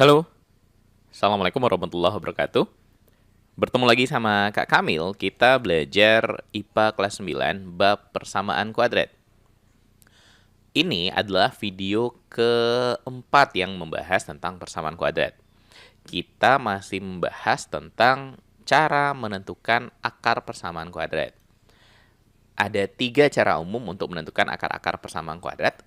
Halo, Assalamualaikum warahmatullahi wabarakatuh. Bertemu lagi sama Kak Kamil, kita belajar IPA kelas 9, bab persamaan kuadrat. Ini adalah video keempat yang membahas tentang persamaan kuadrat. Kita masih membahas tentang cara menentukan akar persamaan kuadrat. Ada 3 cara umum untuk menentukan akar-akar persamaan kuadrat.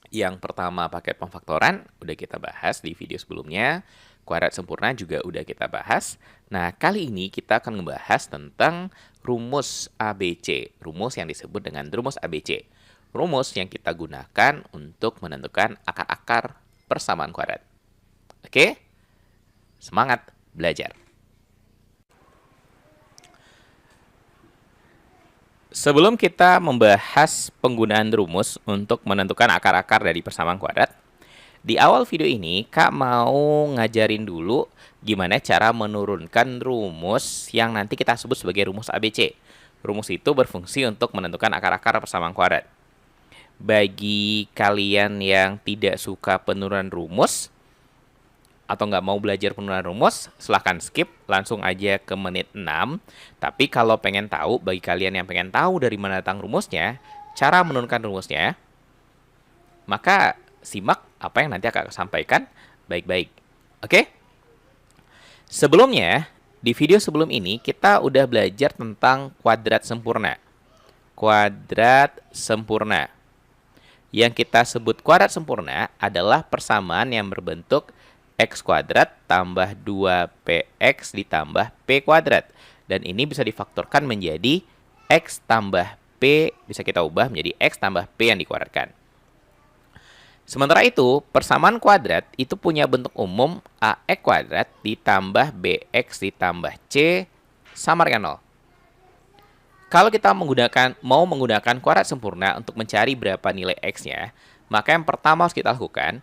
Yang pertama pakai pemfaktoran, udah kita bahas di video sebelumnya. Kuadrat sempurna juga udah kita bahas. Nah, kali ini kita akan membahas tentang rumus ABC. Rumus yang disebut dengan rumus ABC. Rumus yang kita gunakan untuk menentukan akar-akar persamaan kuadrat. Oke? Semangat belajar! Sebelum kita membahas penggunaan rumus untuk menentukan akar-akar dari persamaan kuadrat, di awal video ini, Kak mau ngajarin dulu gimana cara menurunkan rumus yang nanti kita sebut sebagai rumus ABC. Rumus itu berfungsi untuk menentukan akar-akar persamaan kuadrat. Bagi kalian yang tidak suka penurunan rumus, atau nggak mau belajar penurunan rumus, silahkan skip, langsung aja ke menit 6. Tapi kalau pengen tahu, bagi kalian yang pengen tahu dari mana datang rumusnya, cara menurunkan rumusnya, maka simak apa yang nanti akan sampaikan baik-baik. Oke? Sebelumnya, di video sebelum ini kita udah belajar tentang kuadrat sempurna. Kuadrat sempurna. Yang kita sebut kuadrat sempurna adalah persamaan yang berbentuk x kuadrat tambah 2px ditambah p kuadrat. Dan ini bisa difaktorkan menjadi x tambah p, bisa kita ubah menjadi x tambah p yang dikuadratkan. Sementara itu, persamaan kuadrat itu punya bentuk umum ax kuadrat ditambah bx ditambah c sama dengan 0. Kalau kita mau menggunakan kuadrat sempurna untuk mencari berapa nilai x-nya, maka yang pertama harus kita lakukan,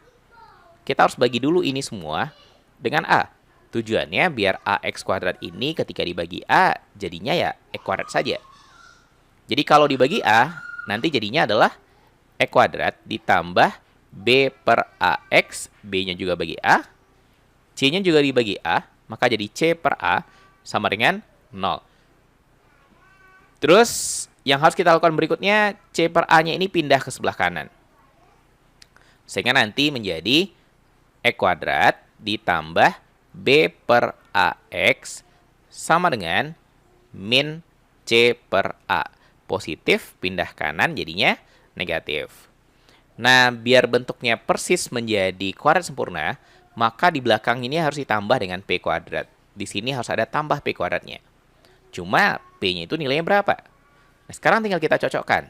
kita harus bagi dulu ini semua dengan a. Tujuannya biar ax kuadrat ini ketika dibagi a, jadinya ya x kuadrat saja. Jadi kalau dibagi a, nanti jadinya adalah x kuadrat ditambah b per ax, b-nya juga bagi a, c-nya juga dibagi a, maka jadi c per a sama dengan 0. Terus yang harus kita lakukan berikutnya, c per a-nya ini pindah ke sebelah kanan. Sehingga nanti menjadi x kuadrat ditambah b per ax sama dengan min c per a. Positif pindah kanan jadinya negatif. Nah, biar bentuknya persis menjadi kuadrat sempurna, maka di belakang ini harus ditambah dengan p kuadrat. Di sini harus ada tambah p kuadratnya. Cuma p-nya itu nilainya berapa? Nah, sekarang tinggal kita cocokkan.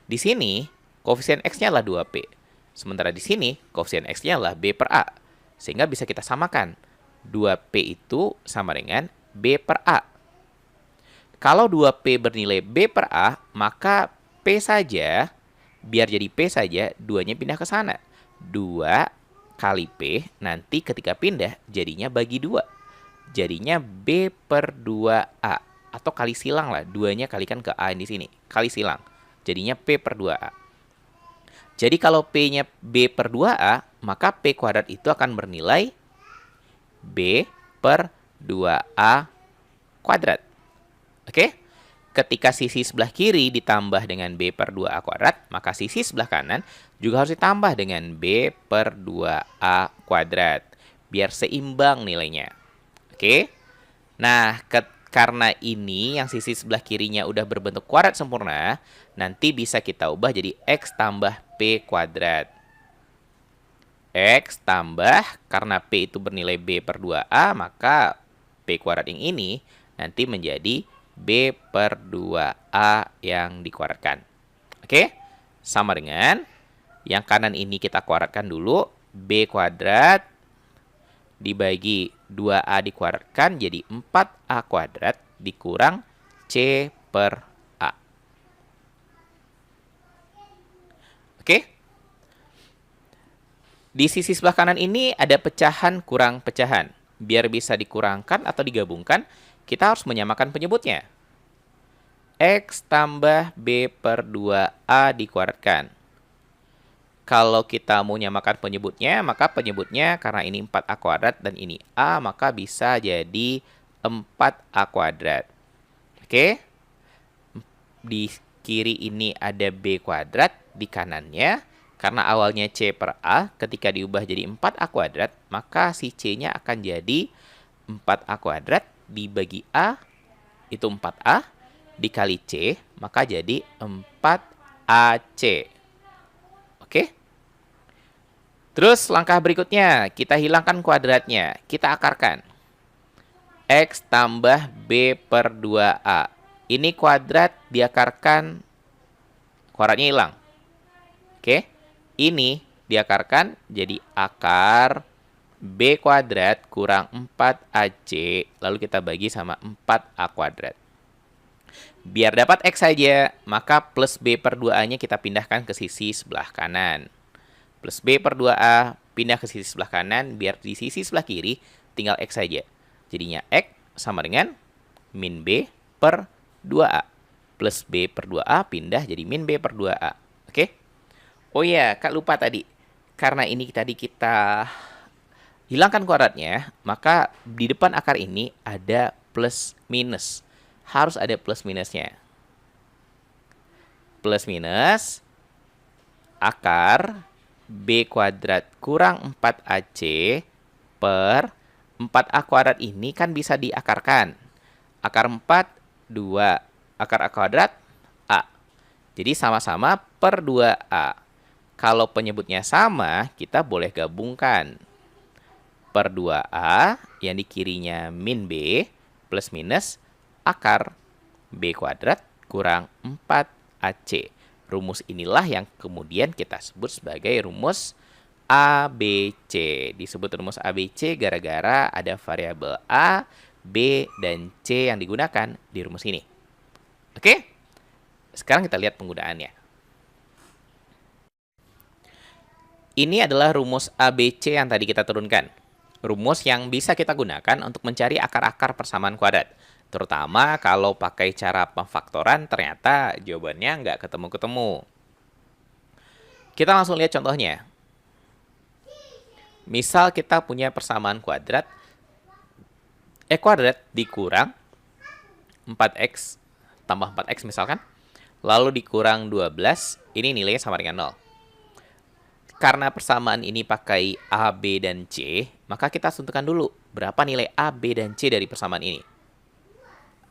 Di sini, koefisien x-nya adalah 2p. Sementara di sini, koefisien x-nya adalah b per a. Sehingga bisa kita samakan. 2p itu sama dengan b per a. Kalau 2p bernilai b per a, maka p saja, biar jadi P saja, 2-nya pindah ke sana. 2 kali P, nanti ketika pindah, jadinya bagi 2. Jadinya B per 2A. Atau kali silang lah, 2-nya kalikan ke A di sini. Kali silang. Jadinya P per 2A. Jadi kalau P-nya B per 2A, maka P kuadrat itu akan bernilai B per 2A kuadrat. Oke? Ketika sisi sebelah kiri ditambah dengan b per 2a kuadrat, maka sisi sebelah kanan juga harus ditambah dengan b per 2a kuadrat. Biar seimbang nilainya. Oke? Nah, karena ini yang sisi sebelah kirinya udah berbentuk kuadrat sempurna, nanti bisa kita ubah jadi x tambah p kuadrat. X tambah, karena p itu bernilai b per 2a, maka p kuadrat yang ini nanti menjadi b per 2a yang dikuadratkan. Oke? Sama dengan yang kanan ini kita kuadratkan dulu. B kuadrat dibagi 2a dikuadratkan jadi 4a kuadrat dikurang c per a. Oke? Di sisi sebelah kanan ini ada pecahan kurang pecahan. Biar bisa dikurangkan atau digabungkan, kita harus menyamakan penyebutnya. X tambah B per 2A dikuadratkan. Kalau kita mau nyamakan penyebutnya, maka penyebutnya karena ini 4A kuadrat dan ini A, maka bisa jadi 4A kuadrat. Oke? Di kiri ini ada B kuadrat, di kanannya, karena awalnya C per A, ketika diubah jadi 4A kuadrat, maka si C-nya akan jadi 4A kuadrat dibagi A, itu 4A, dikali C, maka jadi 4AC. Oke? Terus langkah berikutnya, kita hilangkan kuadratnya. Kita akarkan. X tambah B per 2A. Ini kuadrat diakarkan, kuadratnya hilang. Oke? Ini diakarkan jadi akar B kuadrat kurang 4AC. Lalu kita bagi sama 4A kuadrat. Biar dapat X saja, maka plus B per 2A-nya kita pindahkan ke sisi sebelah kanan. Plus B per 2A pindah ke sisi sebelah kanan, biar di sisi sebelah kiri tinggal X saja. Jadinya X sama dengan min B per 2A. Plus B per 2A pindah jadi min B per 2A. Oke? Oh iya, Kak lupa tadi. Karena ini tadi kita hilangkan kuadratnya, maka di depan akar ini ada plus minus. Harus ada plus minusnya. Plus minus akar B kuadrat kurang 4AC per 4A kuadrat ini kan bisa diakarkan. Akar 4, 2. Akar A kuadrat, A. Jadi sama-sama per 2A. Kalau penyebutnya sama, kita boleh gabungkan. Per 2A, yang di kirinya min B, plus minus akar B kuadrat kurang 4AC. Rumus inilah yang kemudian kita sebut sebagai rumus ABC. Disebut rumus ABC gara-gara ada variabel A, B, dan C yang digunakan di rumus ini. Oke? Sekarang kita lihat penggunaannya. Ini adalah rumus ABC yang tadi kita turunkan. Rumus yang bisa kita gunakan untuk mencari akar-akar persamaan kuadrat. Terutama kalau pakai cara pemfaktoran ternyata jawabannya nggak ketemu-ketemu. Kita langsung lihat contohnya. Misal kita punya persamaan kuadrat. E kuadrat dikurang 4X tambah 4X misalkan. Lalu dikurang 12, ini nilainya sama dengan 0. Karena persamaan ini pakai A, B, dan C, maka kita tentukan dulu berapa nilai A, B, dan C dari persamaan ini.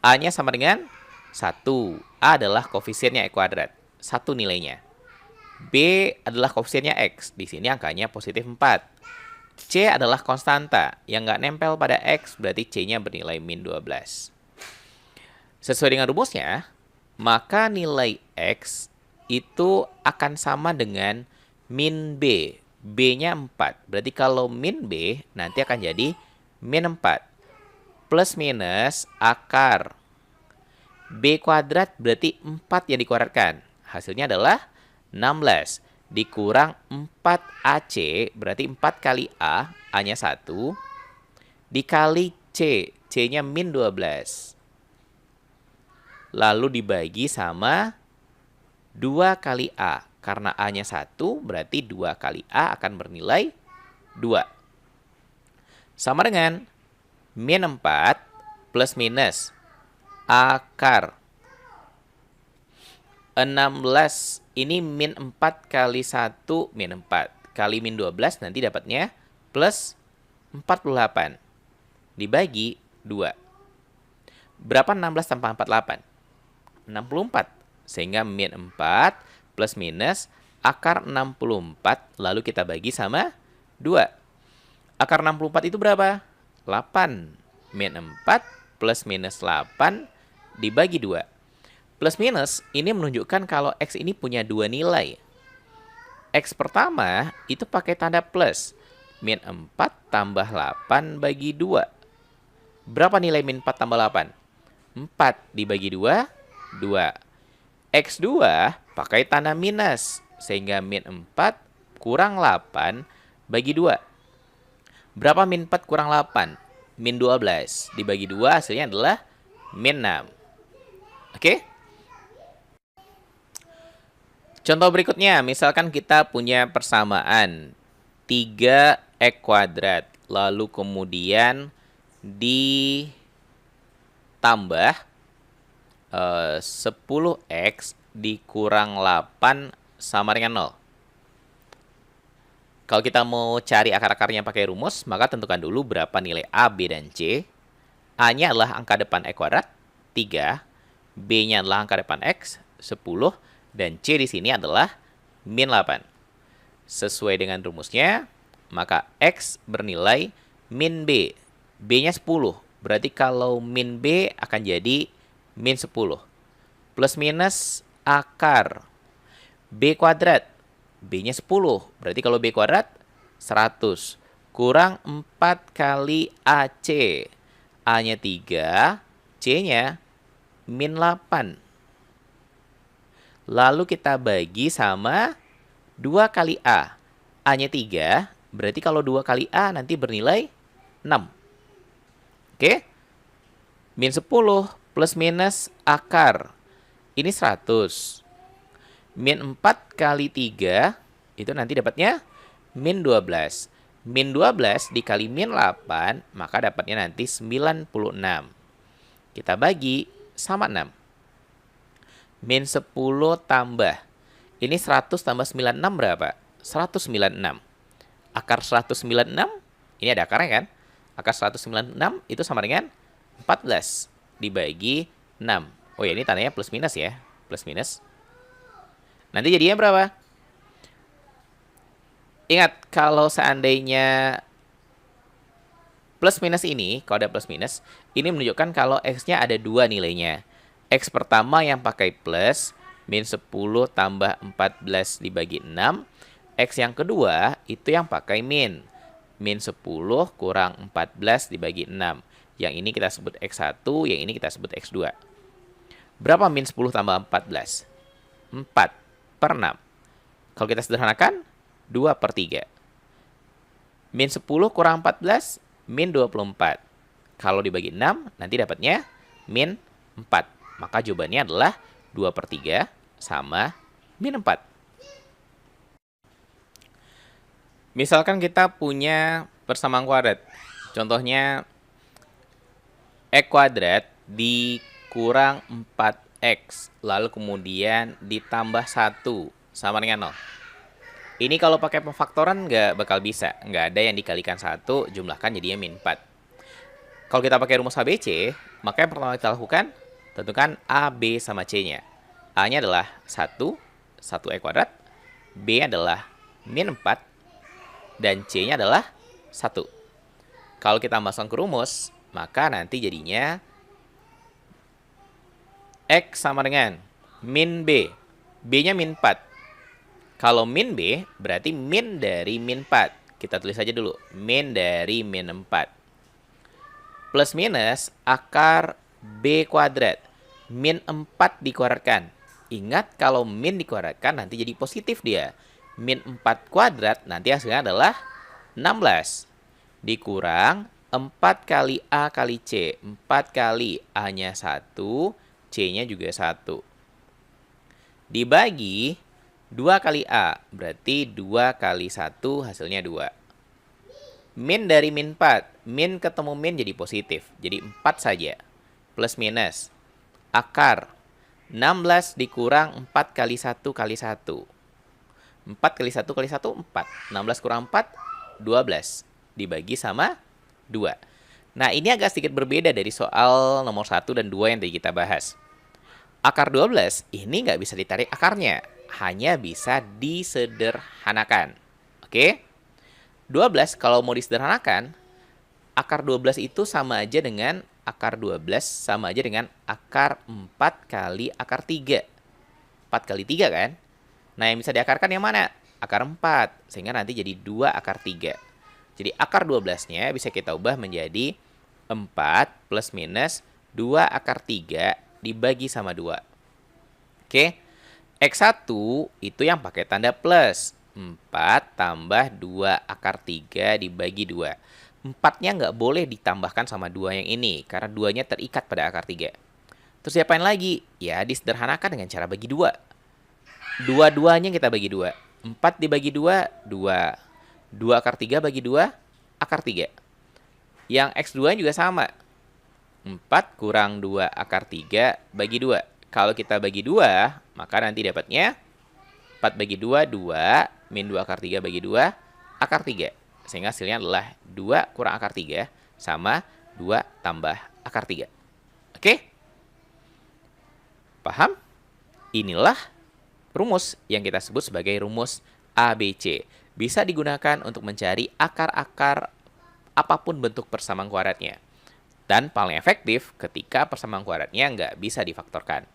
A-nya sama dengan 1. A adalah koefisiennya E kuadrat. 1 nilainya. B adalah koefisiennya X. Di sini angkanya positif 4. C adalah konstanta. Yang nggak nempel pada X, berarti C-nya bernilai min 12. Sesuai dengan rumusnya, maka nilai X itu akan sama dengan min B. B-nya 4. Berarti kalau min B, nanti akan jadi min 4. Plus minus akar B kuadrat berarti 4 yang dikuadratkan. Hasilnya adalah 16. Dikurang 4AC berarti 4 kali A, A-nya 1. Dikali C, C-nya min 12. Lalu dibagi sama 2 kali A. Karena A-nya 1 berarti 2 kali A akan bernilai 2. Sama dengan min 4 plus minus akar 16. Ini min 4 kali 1 min 4. Kali min 12 nanti dapatnya plus 48. Dibagi 2. Berapa 16 tambah 48? 64. Sehingga min 4 plus minus akar 64. Lalu kita bagi sama 2. Akar 64 itu berapa? 8. Min 4 plus minus 8 dibagi 2. Plus minus ini menunjukkan kalau X ini punya 2 nilai. X pertama itu pakai tanda plus. Min 4 tambah 8 bagi 2. Berapa nilai min 4 tambah 8? 4 dibagi 2, 2. X2 pakai tanda minus. Sehingga min 4 kurang 8 bagi 2. Berapa min 4 kurang 8? Min 12. Dibagi 2 hasilnya adalah min 6. Oke? Contoh berikutnya, misalkan kita punya persamaan 3x kuadrat, lalu kemudian ditambah 10x dikurang 8 sama dengan 0. Kalau kita mau cari akar-akarnya pakai rumus, maka tentukan dulu berapa nilai A, B, dan C. A-nya adalah angka depan X kuadrat, 3. B-nya adalah angka depan X, 10. Dan C di sini adalah min 8. Sesuai dengan rumusnya, maka X bernilai min B. B-nya 10. Berarti kalau min B akan jadi min 10. Plus minus akar B kuadrat. B-nya 10. Berarti kalau B kuadrat, 100. Kurang 4 kali AC. A-nya 3, C-nya min 8. Lalu kita bagi sama 2 kali A. A-nya 3, berarti kalau 2 kali A nanti bernilai 6. Oke? Min 10 plus minus akar. Ini 100. Min 4 kali 3, itu nanti dapatnya min 12. Min 12 dikali min 8, maka dapatnya nanti 96. Kita bagi sama 6. Min 10 tambah. Ini 100 tambah 96 berapa? 196. Akar 196, ini ada akarnya kan? Akar 196 itu sama dengan 14 dibagi 6. Oh ya, ini tandanya plus minus ya. Plus minus. Nanti jadinya berapa? Ingat, kalau seandainya plus minus ini, kalau ada plus minus, ini menunjukkan kalau X-nya ada 2 nilainya. X pertama yang pakai plus, min 10 tambah 14 dibagi 6. X yang kedua, itu yang pakai min. Min 10 kurang 14 dibagi 6. Yang ini kita sebut X1, yang ini kita sebut X2. Berapa min 10 tambah 14? 4 per 6. Kalau kita sederhanakan, 2 per 3. Min 10 kurang 14, min 24. Kalau dibagi 6, nanti dapatnya min 4. Maka jawabannya adalah 2 per 3 sama min 4. Misalkan kita punya persamaan kuadrat. Contohnya, X kuadrat dikurang 4X. Lalu kemudian ditambah 1 sama dengan 0. Ini kalau pakai pemfaktoran nggak bakal bisa. Nggak ada yang dikalikan 1, jumlahkan jadinya min 4. Kalau kita pakai rumus ABC, maka yang pertama kita lakukan, tentukan A, B, sama C-nya. A-nya adalah 1 X kuadrat. B adalah min 4. Dan C-nya adalah 1. Kalau kita masukkan ke rumus, maka nanti jadinya X sama dengan min B. B-nya min 4. Kalau min B, berarti min dari min 4. Kita tulis saja dulu. Min dari min 4. Plus minus akar B kuadrat. Min 4 dikuadratkan. Ingat, kalau min dikuadratkan nanti jadi positif dia. Min 4 kuadrat nanti hasilnya adalah 16. Dikurang 4 kali A kali C. 4 kali A-nya 1, C-nya juga 1. Dibagi 2 kali A, berarti 2 kali 1 hasilnya 2. Min dari min 4, min ketemu min jadi positif, jadi 4 saja. Plus minus, akar 16 dikurang 4 kali 1 kali 1. 4 kali 1 kali 1, 4. 16 kurang 4, 12. Dibagi sama 2. Nah, ini agak sedikit berbeda dari soal nomor 1 dan 2 yang tadi kita bahas. Akar 12, ini nggak bisa ditarik akarnya. Hanya bisa disederhanakan. Oke? 12, kalau mau disederhanakan, akar 12 itu sama aja dengan akar 12 sama aja dengan akar 4 kali akar 3. 4 kali 3 kan? Nah, yang bisa diakarkan yang mana? Akar 4. Sehingga nanti jadi 2 akar 3. Jadi akar 12-nya bisa kita ubah menjadi 4 plus minus 2 akar 3 dibagi sama 2. Oke? X1 itu yang pakai tanda plus. 4 tambah 2 akar 3 dibagi 2. 4-nya nggak boleh ditambahkan sama 2 yang ini. Karena 2-nya terikat pada akar 3. Terus diapain lagi? Ya, disederhanakan dengan cara bagi 2. Dua-duanya kita bagi 2. 4 dibagi 2, 2. 2 akar 3 bagi 2, akar 3. Yang X2 juga sama. 4 kurang 2 akar 3 bagi 2. Kalau kita bagi 2, maka nanti dapatnya 4 bagi 2, 2. Min 2 akar 3 bagi 2, akar 3. Sehingga hasilnya adalah 2 kurang akar 3 sama 2 tambah akar 3. Oke? Paham? Inilah rumus yang kita sebut sebagai rumus ABC. Bisa digunakan untuk mencari akar-akar apapun bentuk persamaan kuadratnya. Dan paling efektif ketika persamaan kuadratnya nggak bisa difaktorkan.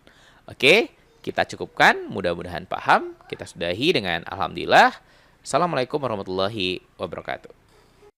Oke, kita cukupkan. Mudah-mudahan paham. Kita sudahi dengan alhamdulillah. Assalamualaikum warahmatullahi wabarakatuh.